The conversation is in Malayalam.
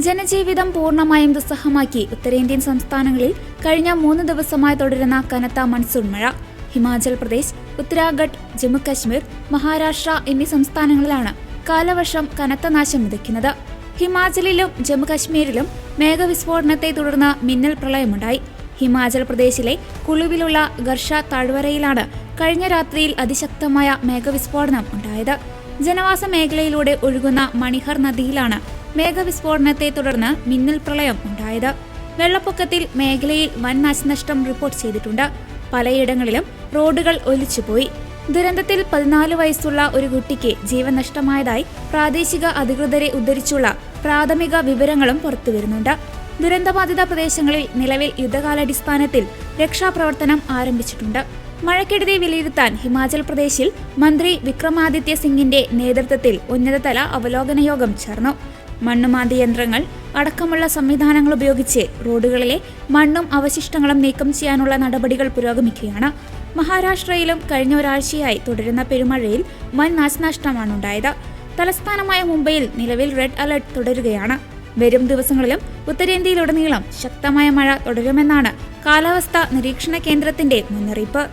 ജനജീവിതം പൂർണ്ണമായും ദുസ്സഹമാക്കി ഉത്തരേന്ത്യൻ സംസ്ഥാനങ്ങളിൽ കഴിഞ്ഞ 3 ദിവസമായി തുടരുന്ന കനത്ത മൺസൂൺ മഴ. ഹിമാചൽ പ്രദേശ്, ഉത്തരാഖണ്ഡ്, ജമ്മുകശ്മീർ, മഹാരാഷ്ട്ര എന്നീ സംസ്ഥാനങ്ങളിലാണ് കാലവർഷം കനത്ത നാശം വിതയ്ക്കുന്നത്. ഹിമാചലിലും ജമ്മുകശ്മീരിലും മേഘവിസ്ഫോടനത്തെ തുടർന്ന് മിന്നൽ പ്രളയമുണ്ടായി. ഹിമാചൽ പ്രദേശിലെ കുളുവിലുള്ള ഗർഷ താഴ്വരയിലാണ് കഴിഞ്ഞ രാത്രിയിൽ അതിശക്തമായ മേഘവിസ്ഫോടനം ഉണ്ടായത്. ജനവാസ മേഖലയിലൂടെ ഒഴുകുന്ന മണിഹർ നദിയിലാണ് മേഘവിസ്ഫോടനത്തെ തുടർന്ന് മിന്നൽ പ്രളയം ഉണ്ടായത്. വെള്ളപ്പൊക്കത്തിൽ മേഖലയിൽ വൻ നാശനഷ്ടം റിപ്പോർട്ട് ചെയ്തിട്ടുണ്ട്. പലയിടങ്ങളിലും റോഡുകൾ ഒലിച്ചുപോയി. ദുരന്തത്തിൽ 14 വയസ്സുള്ള ഒരു കുട്ടിക്ക് ജീവൻ നഷ്ടമായതായി പ്രാദേശിക അധികൃതരെ ഉദ്ധരിച്ചുള്ള പ്രാഥമിക വിവരങ്ങളും പുറത്തുവരുന്നുണ്ട്. ദുരന്തബാധിത പ്രദേശങ്ങളിൽ നിലവിൽ യുദ്ധകാലാടിസ്ഥാനത്തിൽ രക്ഷാപ്രവർത്തനം ആരംഭിച്ചിട്ടുണ്ട്. മഴക്കെടുതി വിലയിരുത്താൻ ഹിമാചൽ പ്രദേശിൽ മന്ത്രി വിക്രമാദിത്യ സിംഗിന്റെ നേതൃത്വത്തിൽ ഉന്നതതല അവലോകന യോഗം ചേർന്നു. മണ്ണുമാന്തി യന്ത്രങ്ങൾ അടക്കമുള്ള സംവിധാനങ്ങൾ ഉപയോഗിച്ച് റോഡുകളിലെ മണ്ണും അവശിഷ്ടങ്ങളും നീക്കം ചെയ്യാനുള്ള നടപടികൾ പുരോഗമിക്കുകയാണ്. മഹാരാഷ്ട്രയിലും കഴിഞ്ഞ ഒരാഴ്ചയായി തുടരുന്ന പെരുമഴയിൽ വൻ നാശനഷ്ടമാണുണ്ടായത്. തലസ്ഥാനമായ മുംബൈയിൽ നിലവിൽ റെഡ് അലർട്ട് തുടരുകയാണ്. വരും ദിവസങ്ങളിലും ഉത്തരേന്ത്യയിലുടനീളം ശക്തമായ മഴ തുടരുമെന്നാണ് കാലാവസ്ഥാ നിരീക്ഷണ കേന്ദ്രത്തിന്റെ മുന്നറിയിപ്പ്.